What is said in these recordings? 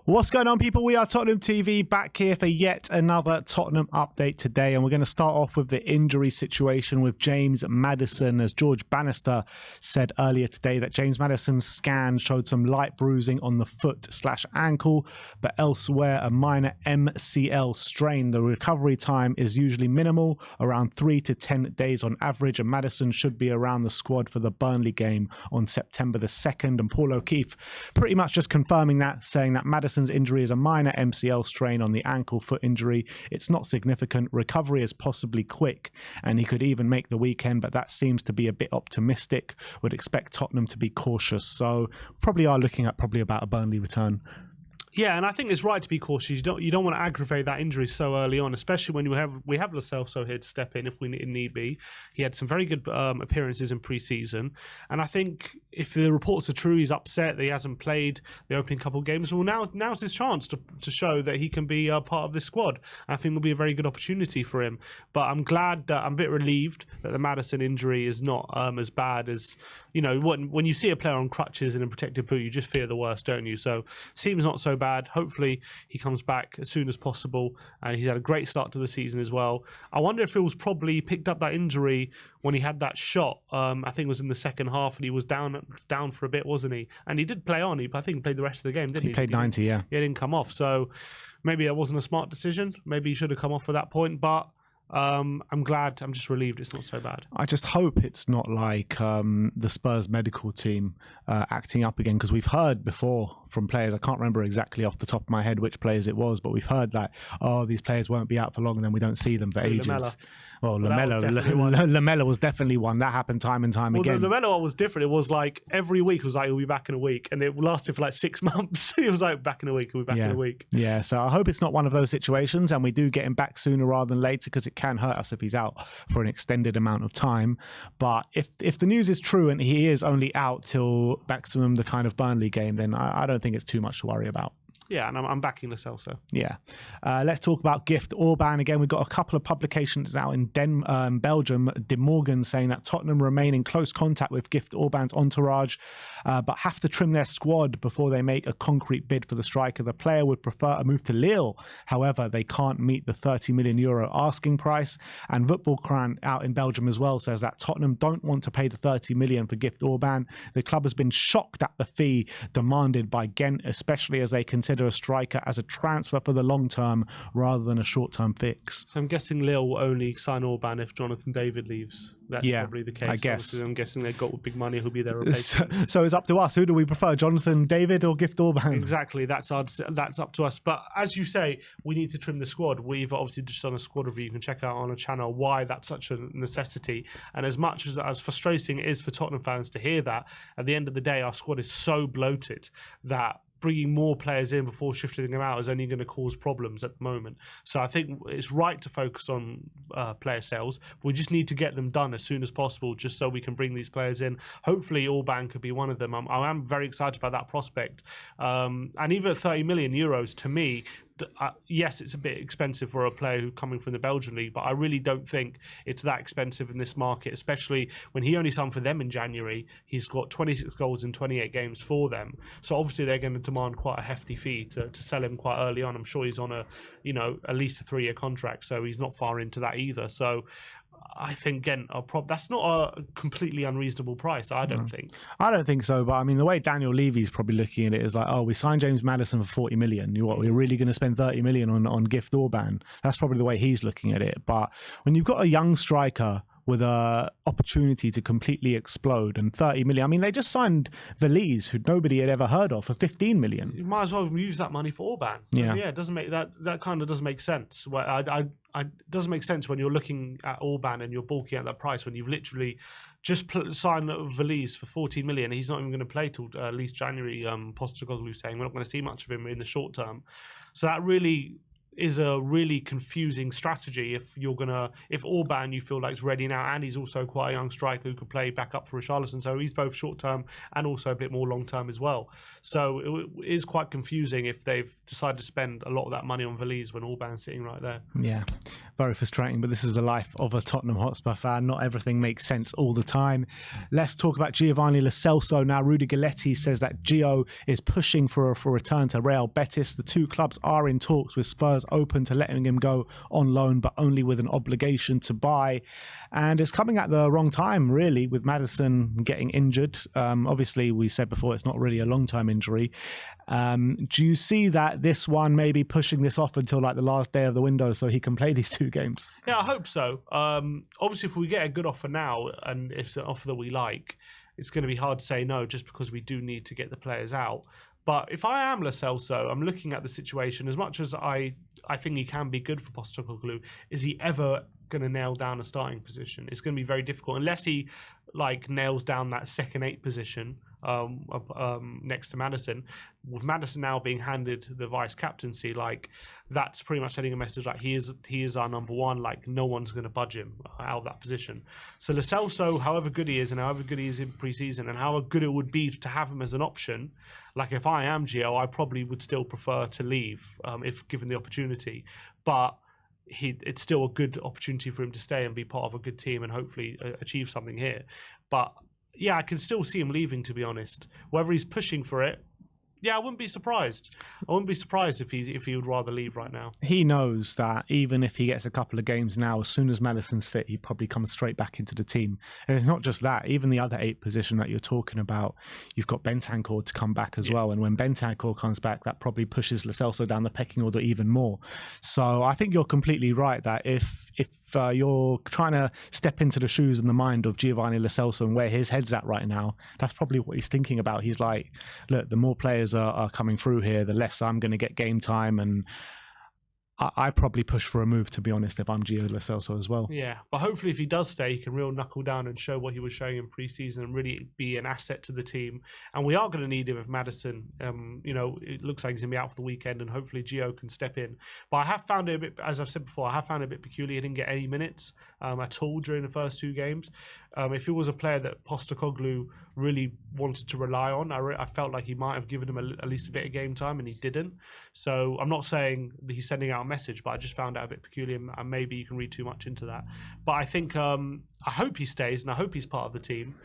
What's going on, people? We are Tottenham TV, back here for yet another Tottenham update today, and we're going to start off with the injury situation with James Maddison, as George Bannister said earlier today that James Maddison's scan showed some light bruising on the foot/ankle, but elsewhere a minor MCL strain. The recovery time is usually minimal, around 3 to 10 days on average, and Maddison should be around the squad for the Burnley game on September the 2nd. And Paul O'Keefe pretty much just confirming that, saying that Maddison's injury is a minor MCL strain on the ankle foot injury. It's not significant. Recovery is possibly quick, and he could even make the weekend, but that seems to be a bit optimistic. Would expect Tottenham to be cautious. So probably are looking at about a Burnley return. Yeah, and I think it's right to be cautious. You don't want to aggravate that injury so early on, especially when we have Lo Celso here to step in if we need be. He had some very good appearances in pre-season, and I think if the reports are true, he's upset that he hasn't played the opening couple of games. Well, now's his chance to show that he can be part of this squad. I think it'll be a very good opportunity for him. But I'm glad that I'm a bit relieved that the Maddison injury is not as bad as, you know, when you see a player on crutches and in protective boot, you just fear the worst, don't you? So seems not so bad. Hopefully he comes back as soon as possible, and he's had a great start to the season as well. I wonder if it was probably picked up that injury when he had that shot. I think it was in the second half, and he was down for a bit, wasn't he? And he did play on. I think he played the rest of the game, didn't he? He played 90, yeah. He didn't come off, so maybe that wasn't a smart decision. Maybe he should have come off at that point, but I'm just relieved it's not so bad. I just hope it's not like the Spurs medical team acting up again, because we've heard before from players, I can't remember exactly off the top of my head which players it was, but we've heard that, these players won't be out for long, and then we don't see them for ages. Lamella. Well, Lamella was definitely one. That happened time and time again. The Lamella one was different. It was like every week it was like, he'll be back in a week, and it lasted for like 6 months. It was like, back in a week, he'll be back in a week. Yeah, so I hope it's not one of those situations, and we do get him back sooner rather than later, because it can hurt us if he's out for an extended amount of time. But if the news is true and he is only out till maximum the kind of Burnley game, then I don't think it's too much to worry about. Yeah, and I'm backing Lo Celso. Yeah. Let's talk about Gift Orban again. We've got a couple of publications out in Belgium. De Morgan saying that Tottenham remain in close contact with Gift Orban's entourage, but have to trim their squad before they make a concrete bid for the striker. The player would prefer a move to Lille. However, they can't meet the €30 million asking price. And Football Cran out in Belgium as well says that Tottenham don't want to pay the $30 million for Gift Orban. The club has been shocked at the fee demanded by Ghent, especially as they consider a striker as a transfer for the long term rather than a short term fix. So I'm guessing Lille will only sign Orban if Jonathan David leaves. That's probably the case. I guess. Obviously, I'm guessing they've got big money who'll be their replacement. So it's up to us. Who do we prefer, Jonathan David or Gift Orban? Exactly. That's up to us. But as you say, we need to trim the squad. We've obviously just done a squad review. You can check out on our channel why that's such a necessity. And as much as frustrating it is for Tottenham fans to hear that, at the end of the day, our squad is so bloated that bringing more players in before shifting them out is only going to cause problems at the moment. So I think it's right to focus on player sales. We just need to get them done as soon as possible, just so we can bring these players in. Hopefully Orban could be one of them. I am very excited about that prospect. And even at €30 million, to me, yes, it's a bit expensive for a player who's coming from the Belgian league, but I really don't think it's that expensive in this market, especially when he only signed for them in January. He's got 26 goals in 28 games for them. So obviously they're going to demand quite a hefty fee to sell him quite early on. I'm sure he's on at least a 3-year contract, so he's not far into that either. So I think, again, that's not a completely unreasonable price, I don't think. I don't think so, but I mean, the way Daniel Levy's probably looking at it is like, we signed James Maddison for $40 million. We're really going to spend $30 million on Gift Orban? That's probably the way he's looking at it. But when you've got a young striker with an opportunity to completely explode and $30 million, I mean, they just signed Veliz, who nobody had ever heard of, for $15 million. You might as well use that money for Orban. Yeah, it doesn't make that kind of doesn't make sense. It doesn't make sense when you're looking at Orban and you're balking at that price when you've literally just signed Veliz for $14 million. He's not even going to play till at least January. Postecoglou saying we're not going to see much of him in the short term. So that really is a really confusing strategy if Orban you feel like is ready now, and he's also quite a young striker who could play back up for Richarlison, so he's both short term and also a bit more long term as well. So it is quite confusing if they've decided to spend a lot of that money on Valise when Orban's sitting right there. Yeah, very frustrating, but this is the life of a Tottenham Hotspur fan. Not everything makes sense all the time. Let's talk about Giovanni Lo Celso now. Rudy Galletti says that Gio is pushing for a return to Real Betis. The two clubs are in talks, with Spurs open to letting him go on loan, but only with an obligation to buy. And it's coming at the wrong time, really, with Maddison getting injured. Obviously, we said before it's not really a long-term injury. Do you see that this one maybe pushing this off until like the last day of the window so he can play these 2 games? Yeah, I hope so. Obviously, if we get a good offer now, and if it's an offer that we like, it's going to be hard to say no, just because we do need to get the players out. But if I am Lo Celso, I'm looking at the situation. As much as I think he can be good for Postecoglou, is he ever going to nail down a starting position? It's going to be very difficult unless he like nails down that second 8 position next to Maddison. With Maddison now being handed the vice captaincy, like that's pretty much sending a message like he is our number one. Like no one's going to budge him out of that position. So Lo Celso, however good he is and however good he is in pre-season and however good it would be to have him as an option, like if I am Gio, I probably would still prefer to leave if given the opportunity. But it's still a good opportunity for him to stay and be part of a good team and hopefully achieve something here. But yeah, I can still see him leaving, to be honest. Whether he's pushing for it, yeah, I wouldn't be surprised. I wouldn't be surprised if he would rather leave right now. He knows that even if he gets a couple of games now, as soon as Maddison's fit, he probably comes straight back into the team. And it's not just that. Even the other 8 position that you're talking about, you've got Bentancur to come back as well. And when Bentancur comes back, that probably pushes Lo Celso down the pecking order even more. So I think you're completely right that if you're trying to step into the shoes and the mind of Giovanni Lo Celso and where his head's at right now, that's probably what he's thinking about. He's like, look, the more players are coming through here, the less I'm going to get game time, and I probably push for a move, to be honest, if I'm Gio Lo Celso as well. Yeah, but hopefully if he does stay, he can real knuckle down and show what he was showing in pre-season and really be an asset to the team. And we are going to need him if Maddison, it looks like he's going to be out for the weekend, and hopefully Gio can step in. But I have found it a bit, as I've said before, I have found it a bit peculiar. He didn't get any minutes at all during the first 2 games. If it was a player that Postecoglou really wanted to rely on, I felt like he might have given him at least a bit of game time, and he didn't. So I'm not saying that he's sending out a message, but I just found it a bit peculiar, and maybe you can read too much into that. But I think I hope he stays, and I hope he's part of the team.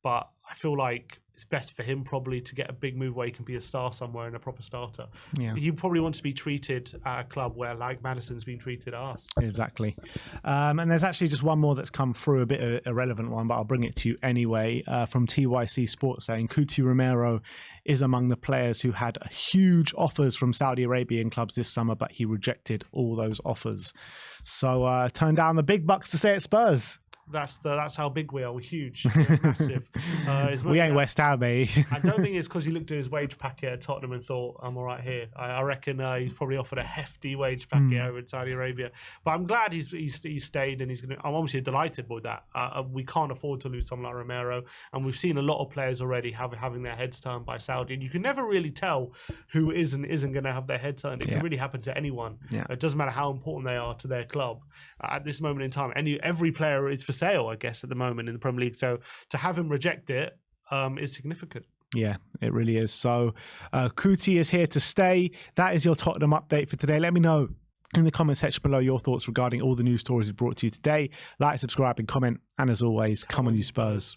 But I feel like it's best for him probably to get a big move where he can be a star somewhere and a proper starter. Yeah. He probably wants to be treated at a club where like Maddison's been treated at us. Exactly. And there's actually just one more that's come through, a bit irrelevant one, but I'll bring it to you anyway, from TYC Sports, saying Cuti Romero is among the players who had huge offers from Saudi Arabian clubs this summer, but he rejected all those offers. So turned down the big bucks to stay at Spurs. That's how big we are. We're huge. We're massive. We ain't West Ham, eh? I don't think it's because he looked at his wage packet at Tottenham and thought, I'm all right here. I reckon he's probably offered a hefty wage packet over in Saudi Arabia. But I'm glad he's stayed, and I'm obviously delighted with that. We can't afford to lose someone like Romero, and we've seen a lot of players already having their heads turned by Saudi, and you can never really tell who is and isn't going to have their head turned. It can really happen to anyone. Yeah. It doesn't matter how important they are to their club. At this moment in time, every player is for sale, I guess, at the moment in the Premier League. So to have him reject it is significant. Yeah, it really is. So Cuti is here to stay. That is your Tottenham update for today. Let me know in the comment section below your thoughts regarding all the news stories we brought to you today. Like, subscribe and comment. And as always, come on you Spurs.